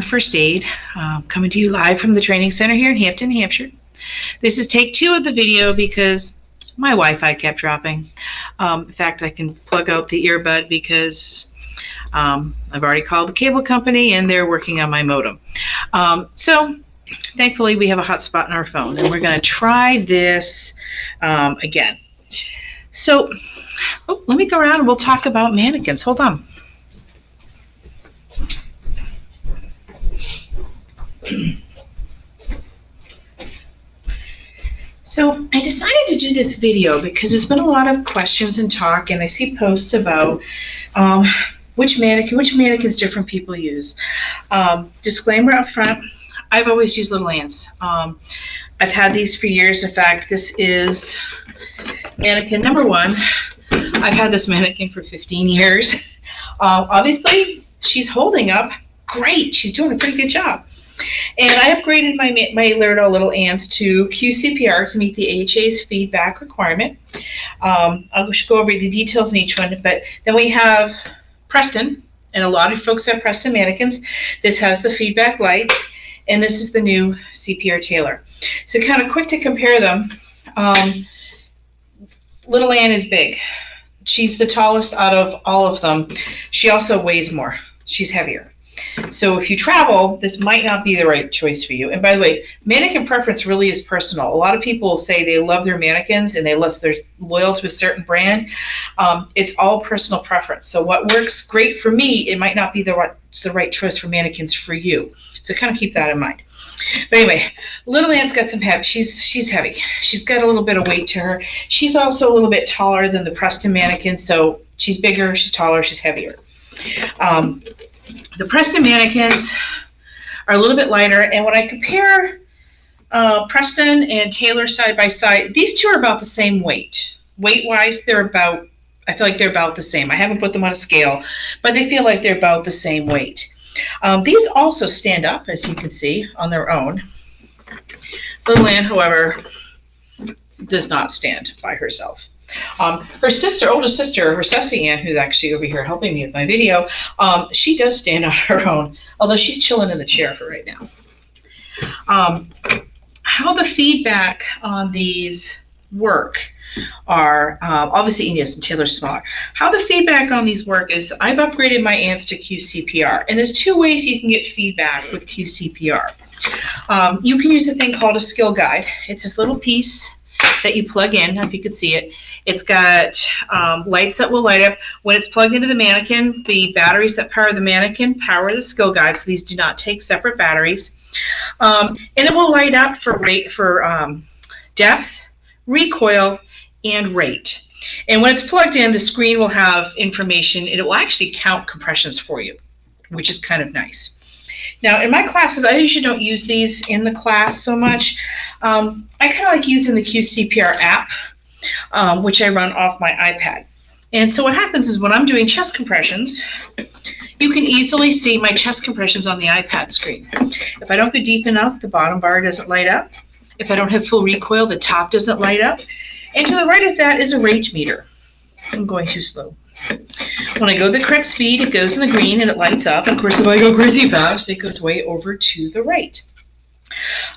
First Aid, coming to you live from the training center here in Hampton, Hampshire. This is take 2 of the video because my Wi-Fi kept dropping. In fact, I can plug out the earbud because I've already called the cable company and they're working on my modem. So thankfully we have a hotspot in our phone and we're going to try this again. So let me go around and we'll talk about mannequins. Hold on. So I decided to do this video because there's been a lot of questions and talk, and I see posts about which mannequins different people use. Disclaimer up front, I've always used LittleAnn's. I've had these for years. In fact, this is mannequin number 1. I've had this mannequin for 15 years. Obviously, she's holding up great. She's doing a pretty good job. And I upgraded my LittleAnns to QCPR to meet the AHA's feedback requirement. I'll go over the details in each one, but then we have Prestan, and a lot of folks have Prestan mannequins. This has the feedback lights, and this is the new CPR Taylor. So kind of quick to compare them. LittleAnn is big. She's the tallest out of all of them. She also weighs more. She's heavier. So if you travel, this might not be the right choice for you. And by the way, mannequin preference really is personal. A lot of people say they love their mannequins and they're loyal to a certain brand. It's all personal preference. So what works great for me, it might not be the right choice for mannequins for you. So kind of keep that in mind. But anyway, LittleAnn's got some heavy. She's heavy. She's got a little bit of weight to her. She's also a little bit taller than the Prestan mannequin. So she's bigger, she's taller, she's heavier. The Prestan mannequins are a little bit lighter, and when I compare Prestan and Taylor side by side, these two are about the same weight. Weight-wise, I feel like they're about the same. I haven't put them on a scale, but they feel like they're about the same weight. These also stand up, as you can see, on their own. LittleAnn, however, does not stand by herself. Her sister, older sister, her Ceci Ann, who's actually over here helping me with my video, she does stand on her own, although she's chilling in the chair for right now. How the feedback on these work are, obviously, yes, and Taylor's smaller. How the feedback on these work is I've upgraded my ants to QCPR, and there's 2 ways you can get feedback with QCPR. You can use a thing called a skill guide. It's this little piece that you plug in, if you can see it. It's got lights that will light up. When it's plugged into the mannequin, the batteries that power the mannequin power the skill guide, so these do not take separate batteries. And it will light up for depth, recoil, and rate. And when it's plugged in, the screen will have information, and it will actually count compressions for you, which is kind of nice. Now, in my classes, I usually don't use these in the class so much. I kind of like using the QCPR app, which I run off my iPad. And so what happens is when I'm doing chest compressions, you can easily see my chest compressions on the iPad screen. If I don't go deep enough, the bottom bar doesn't light up. If I don't have full recoil, the top doesn't light up. And to the right of that is a rate meter. I'm going too slow. When I go the correct speed, it goes in the green and it lights up. Of course, if I go crazy fast, it goes way over to the right.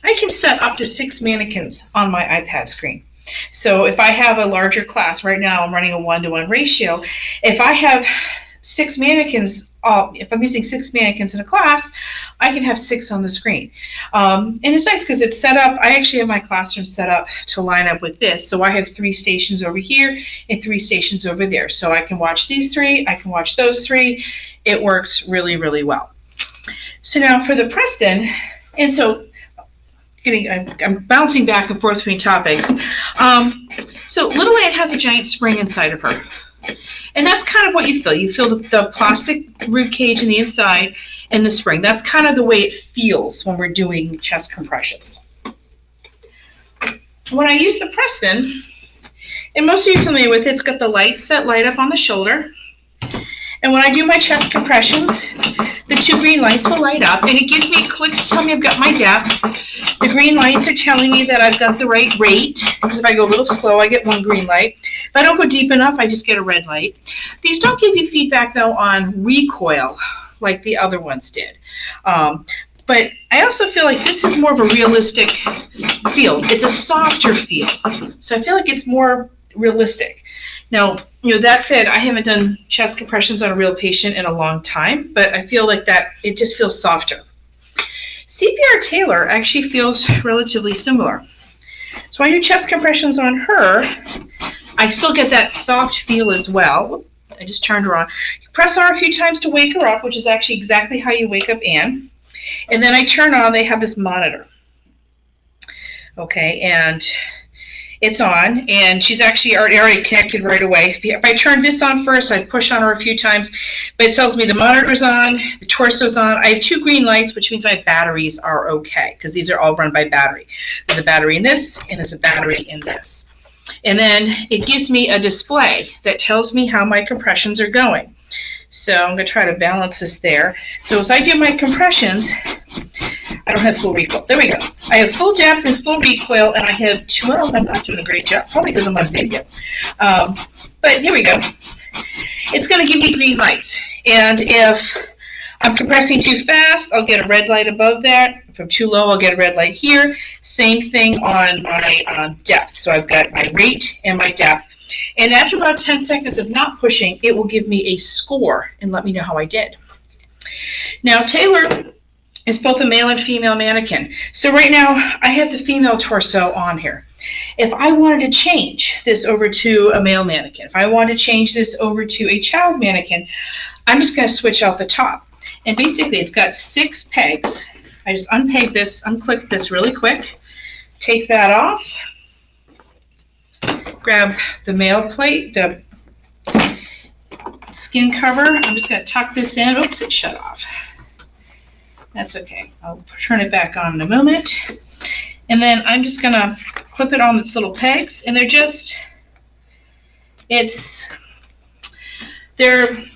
I can set up to 6 mannequins on my iPad screen. So if I have a larger class, right now I'm running a 1-to-1 ratio, if I have 6 mannequins, if I'm using 6 mannequins in a class, I can have 6 on the screen. And it's nice because it's set up, I actually have my classroom set up to line up with this. So I have 3 stations over here and 3 stations over there. So I can watch these 3, I can watch those 3. It works really, really well. So now for the Prestan, and so I'm bouncing back and forth between topics. So LittleAnn has a giant spring inside of her. And that's kind of what you feel. You feel the plastic rib cage in the inside and the spring. That's kind of the way it feels when we're doing chest compressions. When I use the Prestan, and most of you are familiar with it, it's got the lights that light up on the shoulder. And when I do my chest compressions, the 2 green lights will light up, and it gives me clicks to tell me I've got my depth. The green lights are telling me that I've got the right rate, because if I go a little slow, I get 1 green light. If I don't go deep enough, I just get a red light. These don't give you feedback, though, on recoil, like the other ones did. But I also feel like this is more of a realistic feel. It's a softer feel. So I feel like it's more realistic. Now, that said, I haven't done chest compressions on a real patient in a long time, but I feel like that it just feels softer. CPR Taylor actually feels relatively similar. So when I do chest compressions on her, I still get that soft feel as well. I just turned her on. You press on her a few times to wake her up, which is actually exactly how you wake up Ann. And then I turn on, they have this monitor. Okay, and it's on, and she's actually already connected right away. If I turn this on first, I push on her a few times, but it tells me the monitor's on, the torso's on. I have 2 green lights, which means my batteries are okay, because these are all run by battery. There's a battery in this, and there's a battery in this. And then it gives me a display that tells me how my compressions are going. So I'm going to try to balance this there. So as I do my compressions, I don't have full recoil. There we go. I have full depth and full recoil, and I have 12. I'm not doing a great job, probably because I'm on video. But here we go. It's going to give me green lights. And if I'm compressing too fast, I'll get a red light above that. If I'm too low, I'll get a red light here. Same thing on my depth. So I've got my rate and my depth. And after about 10 seconds of not pushing, it will give me a score and let me know how I did. Now, Taylor is both a male and female mannequin. So right now, I have the female torso on here. If I wanted to change this over to a male mannequin, if I want to change this over to a child mannequin, I'm just going to switch out the top. And basically, it's got 6 pegs. I just unpeg this, unclick this really quick, take that off, grab the male plate, the skin cover. I'm just going to tuck this in. Oops, it shut off. That's okay. I'll turn it back on in a moment. And then I'm just going to clip it on its little pegs. And they're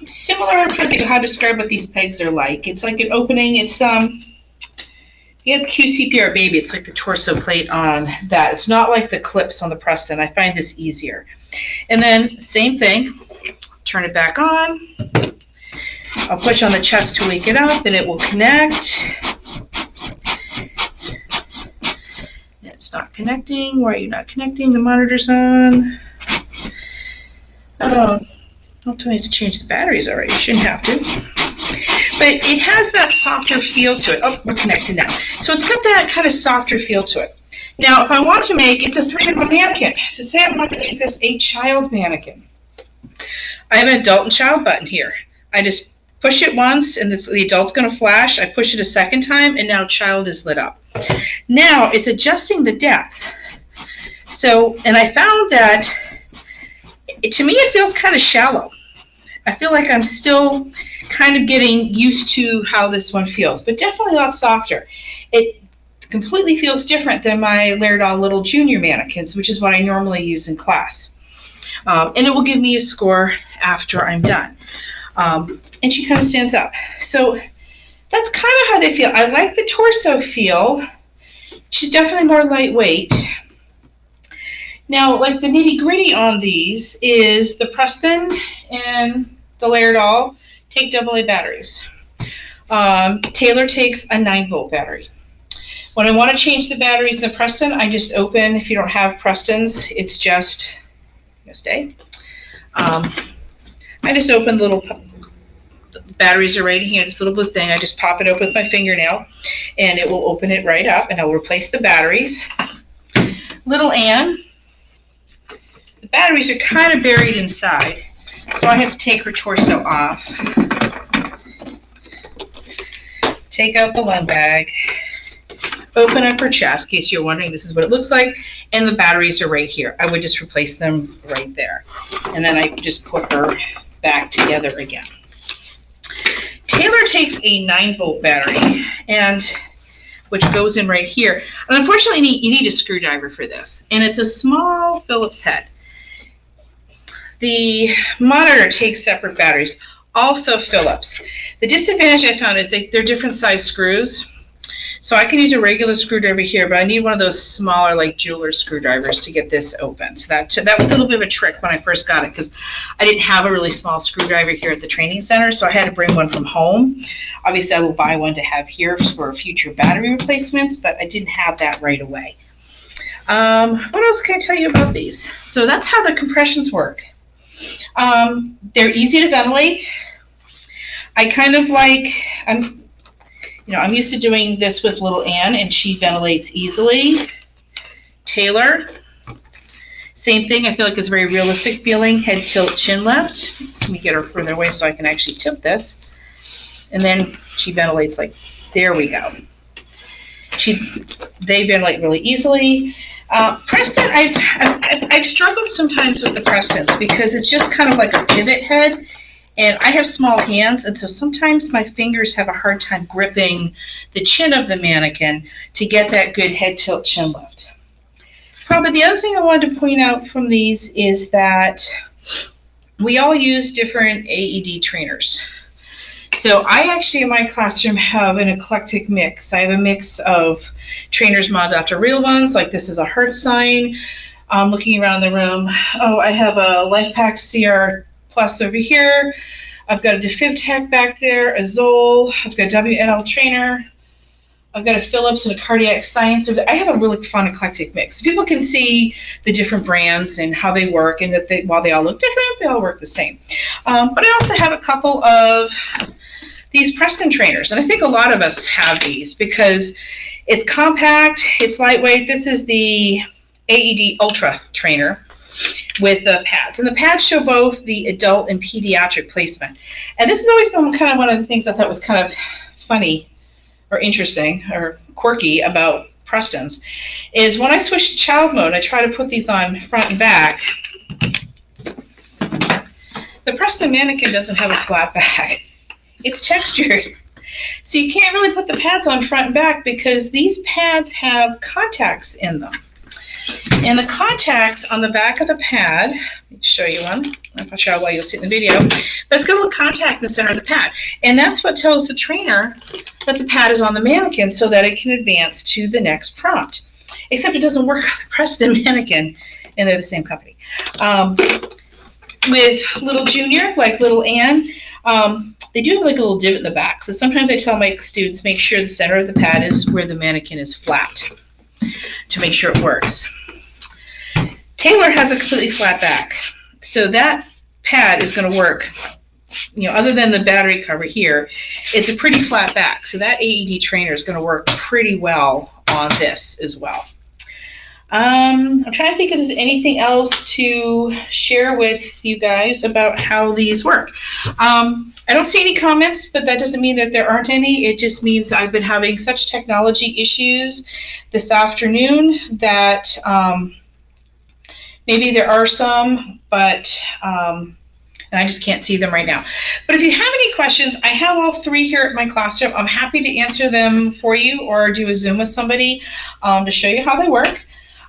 similar. I'm trying to think of how to describe what these pegs are like. It's like an opening. It's yeah, it's QCPR baby. It's like the torso plate on that. It's not like the clips on the Prestan. I find this easier. And then same thing. Turn it back on. I'll push on the chest to wake it up, and it will connect. It's not connecting. Why are you not connecting? The monitor's on. Oh, don't tell me to change the batteries already. You shouldn't have to. But it has that softer feel to it. Oh, we're connected now. So it's got that kind of softer feel to it. Now, if I want to make, it's a 3-in-1 mannequin. So say I want to make this a child mannequin. I have an adult and child button here. I just push it once, and the adult's going to flash. I push it a second time, and now child is lit up. Now, it's adjusting the depth. So, and I found that, to me, it feels kind of shallow. I feel like I'm still kind of getting used to how this one feels, but definitely a lot softer. It completely feels different than my LittleAnn little junior mannequins, which is what I normally use in class. And it will give me a score after I'm done. And she kind of stands up. So that's kind of how they feel. I like the torso feel. She's definitely more lightweight. Now, like the nitty-gritty on these is the Prestan and the LittleAnn take AA batteries. Taylor takes a 9-volt battery. When I want to change the batteries in the Prestan, I just open. If you don't have Prestans, it's just stay. I just open the little batteries are right in here. This little blue thing. I just pop it open with my fingernail, and it will open it right up, and I will replace the batteries. LittleAnn, the batteries are kind of buried inside, so I have to take her torso off. Take out the lung bag. Open up her chest, in case you're wondering, this is what it looks like, and the batteries are right here. I would just replace them right there. And then I just put her back together again. Taylor takes a 9-volt battery, which goes in right here. And unfortunately, you need a screwdriver for this. And it's a small Phillips head. The monitor takes separate batteries, also Phillips. The disadvantage I found is they're different size screws. So I can use a regular screwdriver here, but I need one of those smaller, like jeweler screwdrivers to get this open. So that was a little bit of a trick when I first got it, because I didn't have a really small screwdriver here at the training center, so I had to bring one from home. Obviously, I will buy one to have here for future battery replacements, but I didn't have that right away. What else can I tell you about these? So that's how the compressions work. They're easy to ventilate. I kind of like, I'm used to doing this with LittleAnn, and she ventilates easily. Taylor, same thing. I feel like it's very realistic feeling. Head tilt, chin left. Oops, let me get her further away so I can actually tip this. And then she ventilates like, there we go. They ventilate really easily. Prestan, I've struggled sometimes with the Prestans because it's just kind of like a pivot head. And I have small hands, and so sometimes my fingers have a hard time gripping the chin of the mannequin to get that good head tilt chin lift. Probably the other thing I wanted to point out from these is that we all use different AED trainers. So I actually in my classroom have an eclectic mix. I have a mix of trainers modeled after real ones, like this is a heart sign. Looking around the room, I have a LifePak CR Plus over here. I've got a Defib Tech back there, a Zoll. I've got a Aed Ultra Trainer. I've got a Philips and a Cardiac Science. I have a really fun eclectic mix. People can see the different brands and how they work, and that while they all look different, they all work the same. But I also have a couple of these Prestan trainers, and I think a lot of us have these because it's compact, it's lightweight. This is the Aed Ultra Trainer with the pads, and the pads show both the adult and pediatric placement. And this has always been kind of one of the things I thought was kind of funny or interesting or quirky about Prestans, is when I switch to child mode, I try to put these on front and back. The Prestan mannequin doesn't have a flat back. It's textured. So you can't really put the pads on front and back because these pads have contacts in them. And the contacts on the back of the pad, let me show you one. I'm not sure how well you'll see in the video, but it's got a little contact in the center of the pad. And that's what tells the trainer that the pad is on the mannequin so that it can advance to the next prompt. Except it doesn't work on the Prestan mannequin, and they're the same company. With Little Junior, like LittleAnn, they do have like a little divot in the back. So sometimes I tell my students, make sure the center of the pad is where the mannequin is flat to make sure it works. Taylor has a completely flat back. So that pad is going to work, other than the battery cover here, it's a pretty flat back. So that AED trainer is going to work pretty well on this as well. I'm trying to think if there's anything else to share with you guys about how these work. I don't see any comments, but that doesn't mean that there aren't any. It just means I've been having such technology issues this afternoon that maybe there are some, but and I just can't see them right now. But if you have any questions, I have all three here at my classroom. I'm happy to answer them for you or do a Zoom with somebody to show you how they work.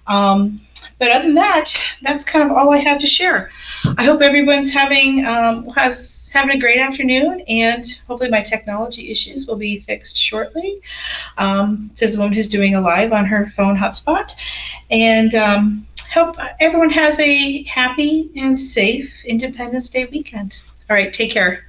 But other than that, that's kind of all I have to share. I hope everyone's having a great afternoon, and hopefully my technology issues will be fixed shortly. Says a woman who's doing a live on her phone hotspot. And hope everyone has a happy and safe Independence Day weekend. All right, take care.